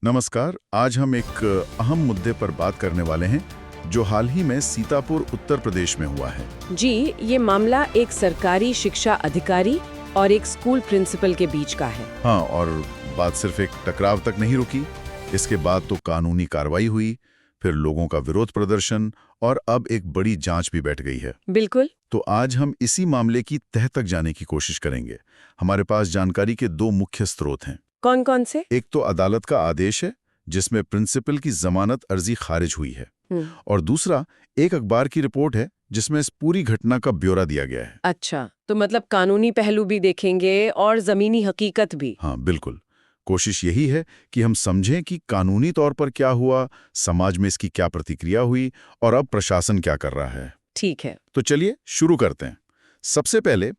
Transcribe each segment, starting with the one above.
नमस्कार। आज हम एक अहम मुद्दे पर बात करने वाले हैं जो हाल ही में सीतापुर उत्तर प्रदेश में हुआ है। जी, ये मामला एक सरकारी शिक्षा अधिकारी और एक स्कूल प्रिंसिपल के बीच का है। हाँ, और बात सिर्फ एक टकराव तक नहीं रुकी। इसके बाद तो कानूनी कार्रवाई हुई, फिर लोगों का विरोध प्रदर्शन और अब एक बड़ी जांच भी बैठ गई है। बिल्कुल। तो आज हम इसी मामले की तह तक जाने की कोशिश करेंगे। हमारे पास जानकारी के दो मुख्य स्रोत हैं। कौन कौन से? एक तो अदालत का आदेश है जिसमें प्रिंसिपल की जमानत अर्जी खारिज हुई है, और दूसरा एक अखबार की रिपोर्ट है जिसमें इस पूरी घटना का ब्यौरा दिया गया है। अच्छा, तो मतलब कानूनी पहलू भी देखेंगे और जमीनी हकीकत भी। हाँ, बिल्कुल। कोशिश यही है कि हम समझें कि कानूनी तौर पर क्या हुआ, समाज में इसकी क्या प्रतिक्रिया हुई और अब प्रशासन क्या कर रहा है। ठीक है। तो चलिए शुरू करते हैं। सबसे पहले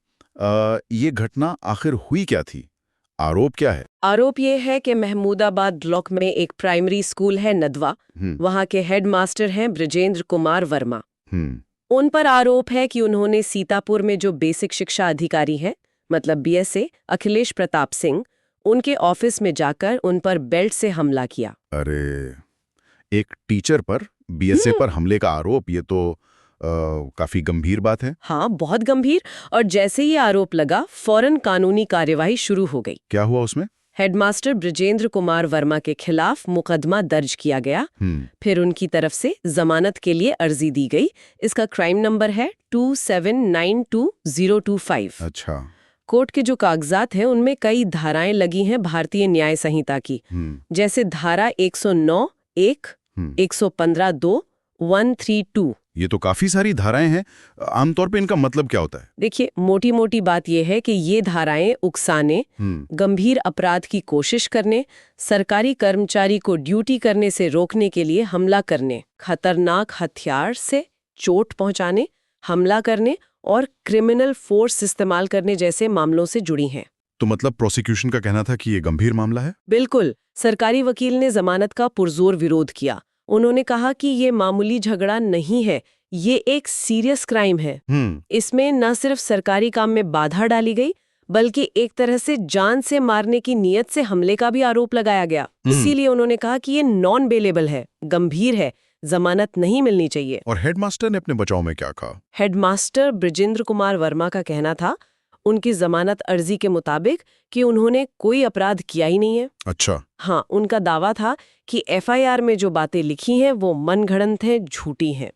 ये घटना आखिर हुई क्या थी? आरोप क्या है? आरोप ये है कि महमूदाबाद ब्लॉक में एक प्राइमरी स्कूल है नदवा, वहाँ के हेडमास्टर हैं बृजेंद्र कुमार वर्मा। उन पर आरोप है कि उन्होंने सीतापुर में जो बेसिक शिक्षा अधिकारी हैं, मतलब बीएसए अखिलेश प्रताप सिंह, उनके ऑफिस में जाकर उन पर बेल्ट से हमला किया। अरे, एक टीचर पर बीएसए पर हमले का आरोप, ये तो काफी गंभीर बात है। हाँ, बहुत गंभीर। और जैसे ये आरोप लगा, फौरन कानूनी कार्यवाही शुरू हो गई। क्या हुआ उसमें? हेडमास्टर बृजेंद्र कुमार वर्मा के खिलाफ मुकदमा दर्ज किया गया। फिर उनकी तरफ से जमानत के लिए अर्जी दी गई। इसका क्राइम नंबर है 2792025। अच्छा। कोर्ट के जो कागजात हैं उनमें कई धाराएं लगी हैं भारतीय न्याय संहिता की, जैसे धारा 109(1), 115(2), 132। ये तो काफी सारी धाराएं हैं। आमतौर पे इनका मतलब क्या होता है? देखिए, मोटी मोटी बात यह है कि ये धाराएं उकसाने, गंभीर अपराध की कोशिश करने, सरकारी कर्मचारी को ड्यूटी करने से रोकने के लिए हमला करने, खतरनाक हथियार से चोट पहुंचाने, हमला करने और क्रिमिनल फोर्स इस्तेमाल करने जैसे मामलों से जुड़ी हैं। तो मतलब प्रोसिक्यूशन का कहना था कि ये गंभीर मामला है? बिल्कुल। सरकारी वकील ने जमानत का पुरजोर विरोध किया। उन्होंने कहा कि ये मामूली झगड़ा नहीं है, ये एक सीरियस क्राइम है। इसमें न सिर्फ सरकारी काम में बाधा डाली गई, बल्कि एक तरह से जान से मारने की नीयत से हमले का भी आरोप लगाया गया। इसीलिए उन्होंने कहा कि ये नॉन बेलेबल है, गंभीर है, जमानत नहीं मिलनी चाहिए। और हेडमास्टर ने अपने बचाव में क्या कहा? हेडमास्टर बृजेंद्र कुमार वर्मा का कहना था, उनकी जमानत अर्जी के मुताबिक, कि उन्होंने कोई अपराध किया ही नहीं है। अच्छा। हाँ, उनका दावा था कि एफआईआर में जो बातें लिखी हैं वो मनगढ़ंत हैं, झूठी हैं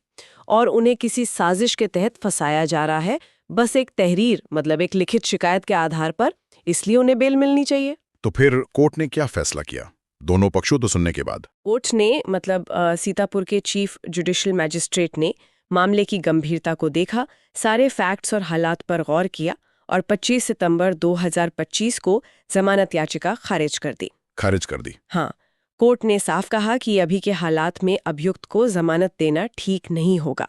और उन्हें किसी साजिश के तहत फंसाया जा रहा है, बस एक तहरीर, मतलब एक लिखित शिकायत के आधार पर, इसलिए उन्हें बेल मिलनी चाहिए। तो फिर कोर्ट ने क्या फैसला किया दोनों पक्षों तो सुनने के बाद? कोर्ट ने, मतलब सीतापुर के चीफ जुडिशियल मैजिस्ट्रेट ने मामले की गंभीरता को देखा, सारे फैक्ट्स और हालात पर गौर किया और 25 सितंबर 2025 को जमानत याचिका खारिज कर दी। हाँ, कोर्ट ने साफ कहा कि अभी के हालात में अभियुक्त को जमानत देना ठीक नहीं होगा।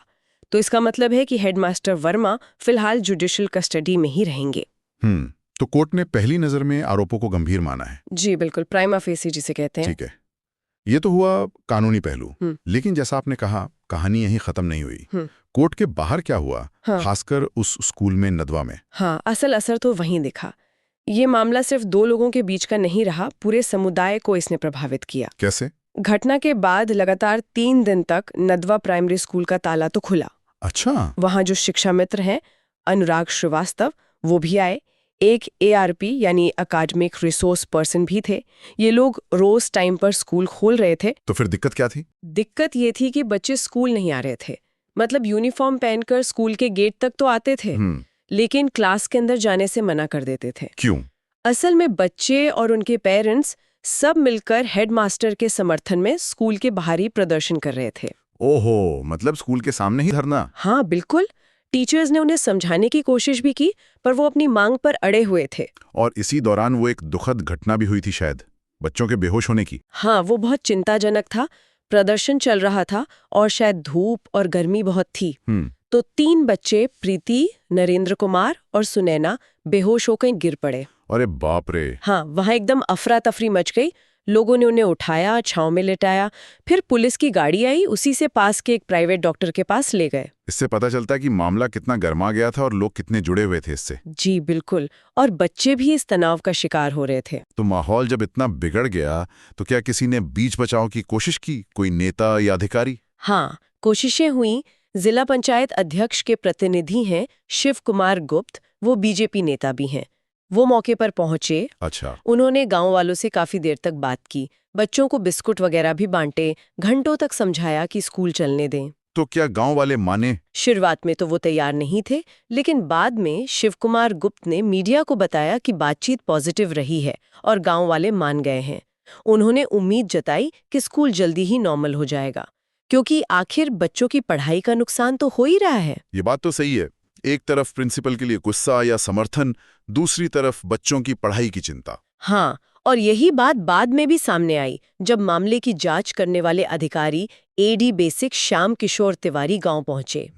तो इसका मतलब है कि हेडमास्टर वर्मा फिलहाल जुडिशियल कस्टडी में ही रहेंगे। तो कोर्ट ने पहली नजर में आरोपों को गंभीर माना है? जी बिल्कुल, प्राइमा फेसी जिसे कहते हैं। ठीक है, ये तो हुआ कानूनी पहलू। लेकिन जैसा आपने कहा, कहानी यहीं खत्म नहीं हुई। कोर्ट के बाहर क्या हुआ? हाँ। खासकर उस स्कूल में, नदवा में। हाँ, असल असर तो वहीं दिखा। ये मामला सिर्फ दो लोगों के बीच का नहीं रहा, पूरे समुदाय को इसने प्रभावित किया। कैसे? घटना के बाद लगातार 3 दिन तक नदवा प्राइमरी स्कूल का ताला तो खुला। अच्छा। वहाँ जो शिक्षा मित्र हैं, अनुराग श्रीवास्तव, वो भी आए। एक एआरपी यानी अकादमिक रिसोर्स पर्सन भी थे। ये लोग रोज टाइम पर स्कूल खोल रहे थे। तो फिर दिक्कत क्या थी? दिक्कत ये थी कि बच्चे स्कूल नहीं आ रहे थे। मतलब यूनिफॉर्म पहनकर स्कूल के गेट तक तो आते थे, लेकिन क्लास के अंदर जाने से मना कर देते थे। क्यों? असल में बच्चे और उनके पेरेंट्स सब मिलकर हेडमास्टर के समर्थन में स्कूल के बाहर ही प्रदर्शन कर रहे थे। ओहो, मतलब स्कूल के सामने ही धरना? हाँ बिल्कुल। टीचर्स ने उन्हें समझाने की कोशिश भी की, पर वो अपनी मांग पर अड़े हुए थे। और इसी दौरान वो एक दुखद घटना भी हुई थी शायद, बच्चों के बेहोश होने की। हाँ, वो बहुत चिंताजनक था। प्रदर्शन चल रहा था और शायद धूप और गर्मी बहुत थी। तो 3 बच्चे, प्रीति, नरेंद्र कुमार और सुनैना, बेहोश होकर गिर पड़े। अरे बाप रे। हाँ, वहाँ एकदम अफरा तफरी मच गई। लोगों ने उन्हें उठाया, छांव में लिटाया, फिर पुलिस की गाड़ी आई, उसी से पास के एक प्राइवेट डॉक्टर के पास ले गए। इससे पता चलता है कि मामला कितना गर्मा गया था और लोग कितने जुड़े हुए थे इससे। जी बिल्कुल, और बच्चे भी इस तनाव का शिकार हो रहे थे। तो माहौल जब इतना बिगड़ गया तो क्या किसी ने बीच बचाव की कोशिश की, कोई नेता या अधिकारी? हाँ, कोशिशें हुई। जिला पंचायत अध्यक्ष के प्रतिनिधि हैं शिव कुमार गुप्त, वो बीजेपी नेता भी हैं। वो मौके पर पहुंचे। अच्छा। उन्होंने गांव वालों से काफी देर तक बात की, बच्चों को बिस्कुट वगैरह भी बांटे, घंटों तक समझाया कि स्कूल चलने दें। तो क्या गांव वाले माने? शुरुआत में तो वो तैयार नहीं थे, लेकिन बाद में शिव कुमार गुप्त ने मीडिया को बताया कि बातचीत पॉजिटिव रही है और गांव वाले मान गए हैं। उन्होंने उम्मीद जताई कि स्कूल जल्दी ही नॉर्मल हो जाएगा, क्योंकि आखिर बच्चों की पढ़ाई का नुकसान तो हो ही रहा है। ये बात तो सही है। एक तरफ प्रिंसिपल के लिए गुस्सा या समर्थन, दूसरी तरफ बच्चों की पढ़ाई की चिंता। हाँ, और यही बात बाद में भी सामने आई जब मामले की जांच करने वाले अधिकारी एडी बेसिक श्याम किशोर तिवारी गांव पहुंचे।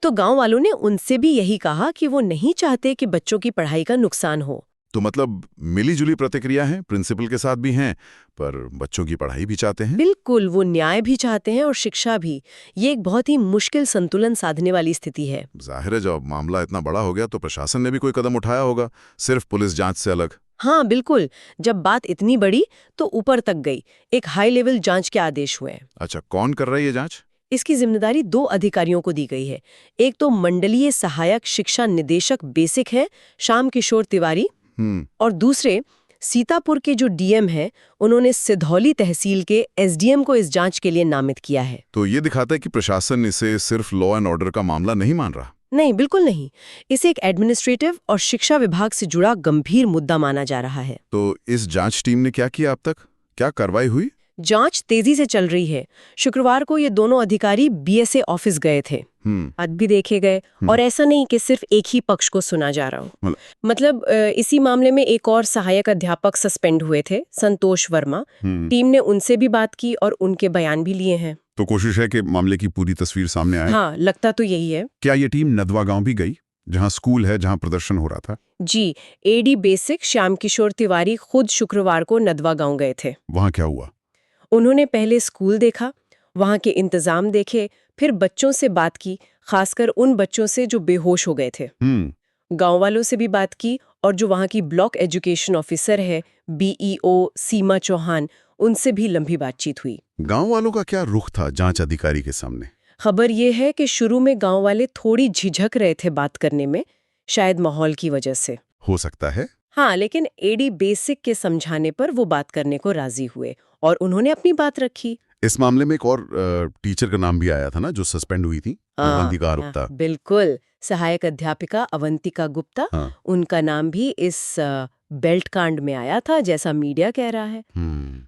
तो गांव वालों ने उनसे भी यही कहा कि वो नहीं चाहते कि बच्चों की पढ़ाई का नुकसान हो। तो मतलब मिली-जुली प्रतिक्रिया है, प्रिंसिपल के साथ भी हैं, पर बच्चों की पढ़ाई भी चाहते हैं। बिल्कुल, वो न्याय भी चाहते हैं और शिक्षा भी। ये एक बहुत ही मुश्किल संतुलन साधने वाली स्थिति है। जाहिर है, जब मामला इतना बड़ा हो गया तो प्रशासन ने भी कोई कदम उठाया होगा, सिर्फ पुलिस जांच से अलग। हाँ बिल्कुल, जब बात इतनी बड़ी तो ऊपर तक गई। एक हाई लेवल जांच के आदेश हुए। अच्छा, कौन कर रहा है ये जांच? इसकी जिम्मेदारी 2 अधिकारियों को दी गई है। एक तो मंडलीय सहायक शिक्षा निदेशक बेसिक है श्याम किशोर तिवारी, और दूसरे सीतापुर के जो डीएम हैं, उन्होंने सिधौली तहसील के एसडीएम को इस जांच के लिए नामित किया है। तो ये दिखाता है कि प्रशासन इसे सिर्फ लॉ एंड ऑर्डर का मामला नहीं मान रहा। नहीं, बिल्कुल नहीं। इसे एक एडमिनिस्ट्रेटिव और शिक्षा विभाग से जुड़ा गंभीर मुद्दा माना जा रहा है। तो इस जांच टीम ने क्या किया अब तक? क्या कार्रवाई हुई? जांच तेजी से चल रही है। शुक्रवार को ये दोनों अधिकारी बीएसए ऑफिस गए थे, आज भी देखे गए। और ऐसा नहीं कि सिर्फ एक ही पक्ष को सुना जा रहा हो। मतलब इसी मामले में एक और सहायक अध्यापक सस्पेंड हुए थे, संतोष वर्मा। टीम ने उनसे भी बात की और उनके बयान भी लिए हैं। तो कोशिश है कि मामले की पूरी तस्वीर सामने आए। हाँ, लगता तो यही है। क्या ये टीम नदवा गांव भी गई, जहां स्कूल है, जहां प्रदर्शन हो रहा था? जी, एडी बेसिक श्याम किशोर तिवारी खुद शुक्रवार को नदवा गांव गए थे। वहां क्या हुआ? उन्होंने पहले स्कूल देखा, वहां के इंतजाम देखे, फिर बच्चों से बात की, खासकर उन बच्चों से जो बेहोश हो गए थे। गांव वालों से भी बात की और जो वहां की ब्लॉक एजुकेशन ऑफिसर है, बीईओ सीमा चौहान, उनसे भी लंबी बातचीत हुई। गांव वालों का क्या रुख था जांच अधिकारी के सामने? खबर ये है कि शुरू में गांव वाले थोड़ी झिझक रहे थे बात करने में, शायद माहौल की वजह से। हो सकता है। हाँ, लेकिन एडी बेसिक के समझाने पर वो बात करने को राजी हुए और उन्होंने अपनी बात रखी। इस मामले में एक और टीचर का नाम भी आया था ना, जो सस्पेंड हुई थी, अवंतिका गुप्ता। बिल्कुल, सहायक अध्यापिका अवंतिका गुप्ता। उनका नाम भी इस बेल्ट कांड में आया था, जैसा मीडिया कह रहा है।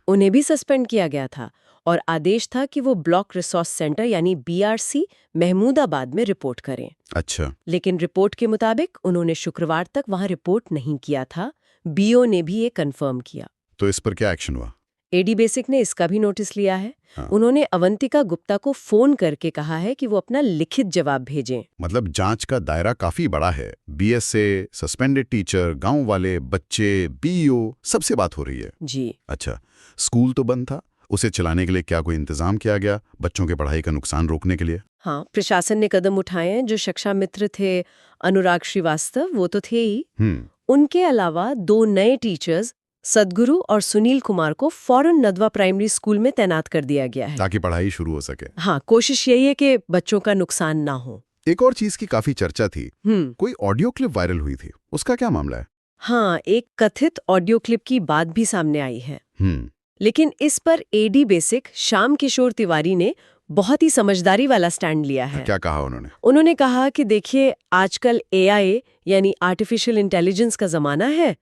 उन्हें भी सस्पेंड किया गया था और आदेश था कि वो ब्लॉक रिसोर्स सेंटर यानी बीआरसी महमूदाबाद में रिपोर्ट करें। अच्छा। लेकिन रिपोर्ट के मुताबिक उन्होंने शुक्रवार तक वहां रिपोर्ट नहीं किया था। बीओ ने भी ये कंफर्म किया। तो इस पर क्या एक्शन हुआ? एडी बेसिक ने इसका भी नोटिस लिया है। उन्होंने अवंतिका गुप्ता को फोन करके कहा है कि वो अपना लिखित जवाब भेजें। मतलब जांच का दायरा काफी बड़ा है। बीएसए, सस्पेंडेड टीचर, गांव वाले, बच्चे, बीईओ, सबसे बात हो रही है। जी। अच्छा, स्कूल तो बंद था, उसे चलाने के लिए क्या कोई इंतजाम किया गया, बच्चों के पढ़ाई का नुकसान रोकने के लिए? हाँ, प्रशासन ने कदम उठाए हैं। जो शिक्षा मित्र थे अनुराग श्रीवास्तव, वो तो थे ही। उनके अलावा 2 नए टीचर्स सदगुरु और सुनील कुमार को फौरन नदवा प्राइमरी स्कूल में तैनात कर दिया गया है, ताकि पढ़ाई शुरू हो सके। हाँ, कोशिश यही है कि बच्चों का नुकसान ना हो। एक और चीज की काफी चर्चा थी, कोई ऑडियो क्लिप वायरल हुई थी, उसका क्या मामला है? हाँ, एक कथित ऑडियो क्लिप की बात भी सामने आई है। लेकिन इस पर एडी बेसिक श्याम किशोर तिवारी ने बहुत ही समझदारी वाला स्टैंड लिया है। क्या कहा उन्होंने? उन्होंने कहा कि देखिए, आजकल एआई यानी आर्टिफिशियल इंटेलिजेंस का जमाना है,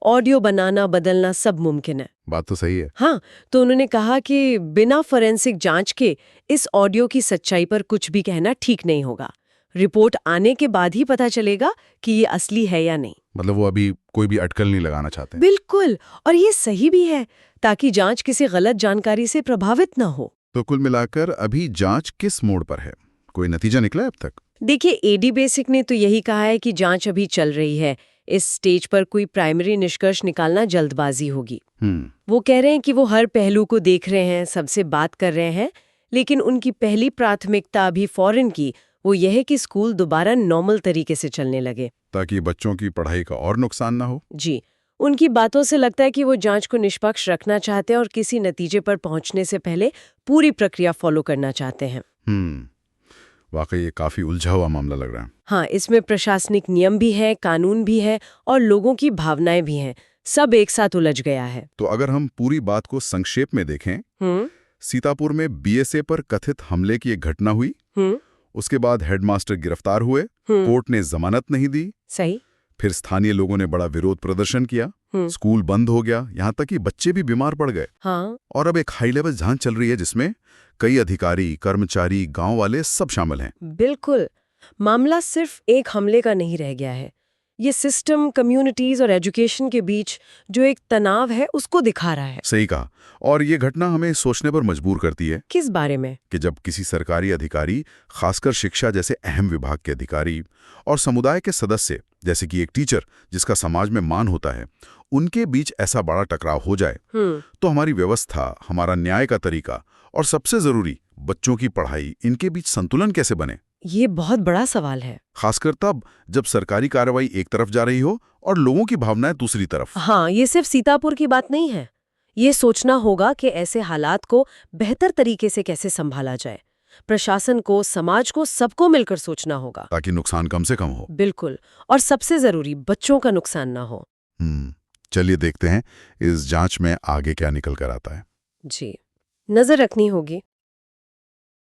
ऑडियो बनाना बदलना सब मुमकिन है। बात तो सही है। हाँ, तो उन्होंने कहा कि बिना फोरेंसिक जांच के इस ऑडियो की सच्चाई पर कुछ भी कहना ठीक नहीं होगा। रिपोर्ट आने के बाद ही पता चलेगा कि ये असली है या नहीं। मतलब वो अभी कोई भी अटकल नहीं लगाना चाहते। बिल्कुल, और ये सही भी है, ताकि जांच किसी गलत जानकारी से प्रभावित न हो। तो कुल मिलाकर अभी जांच किस मोड़ पर है? कोई नतीजा निकला है अब तक? देखिए, एडी बेसिक ने तो यही कहा है कि जांच अभी चल रही है। इस स्टेज पर कोई प्राइमरी निष्कर्ष निकालना जल्दबाजी होगी। हम्म। वो कह रहे हैं कि वो हर पहलू को देख रहे हैं, सबसे बात कर रहे हैं, लेकिन उनकी पहली प्राथमिकता अभी फौरन की वो यह है कि स्कूल दोबारा नॉर्मल तरीके से चलने लगे, ताकि बच्चों की पढ़ाई का और नुकसान ना हो। जी। उनकी बातों से लगता है कि वो जांच को निष्पक्ष रखना चाहते हैं और किसी नतीजे पर पहुंचने से पहले पूरी प्रक्रिया फॉलो करना चाहते हैं। वाकई ये काफी उलझा हुआ मामला लग रहा है। हाँ, इसमें प्रशासनिक नियम भी है, कानून भी है और लोगों की भावनाएं भी हैं। सब एक साथ उलझ गया है। तो अगर हम पूरी बात को संक्षेप में देखें, सीतापुर में बीएसए पर कथित हमले की एक घटना हुई, उसके बाद हेडमास्टर गिरफ्तार हुए, कोर्ट ने जमानत नहीं दी, सही। फिर स्थानीय लोगों ने बड़ा विरोध प्रदर्शन किया, स्कूल बंद हो गया, यहाँ तक कि बच्चे भी बीमार पड़ गए। हाँ। और अब एक हाई लेवल जांच चल रही है जिसमें कई अधिकारी, कर्मचारी, गांव वाले सब शामिल हैं। बिल्कुल। मामला सिर्फ एक हमले का नहीं रह गया है। ये सिस्टम, कम्युनिटीज और एजुकेशन के बीच जो एक तनाव है उसको दिखा रहा है। सही कहा। और ये घटना हमें सोचने पर मजबूर करती है। किस बारे में? कि जब किसी सरकारी अधिकारी, खासकर शिक्षा जैसे अहम विभाग के अधिकारी और समुदाय के सदस्य, जैसे कि एक टीचर जिसका समाज में मान होता है, उनके बीच ऐसा बड़ा टकराव हो जाए, तो हमारी व्यवस्था, हमारा न्याय का तरीका और सबसे जरूरी बच्चों की पढ़ाई, इनके बीच संतुलन कैसे बने? ये बहुत बड़ा सवाल है। खासकर तब जब सरकारी कार्रवाई एक तरफ जा रही हो और लोगों की भावनाएं दूसरी तरफ। हाँ, ये सिर्फ सीतापुर की बात नहीं है। ये सोचना होगा कि ऐसे हालात को बेहतर तरीके से कैसे संभाला जाए। प्रशासन को, समाज को, सबको मिलकर सोचना होगा, ताकि नुकसान कम से कम हो। बिल्कुल। और सबसे जरूरी, बच्चों का नुकसान ना हो। चलिए देखते हैं इस जांच में आगे क्या निकल कर आता है। जी, नजर रखनी होगी।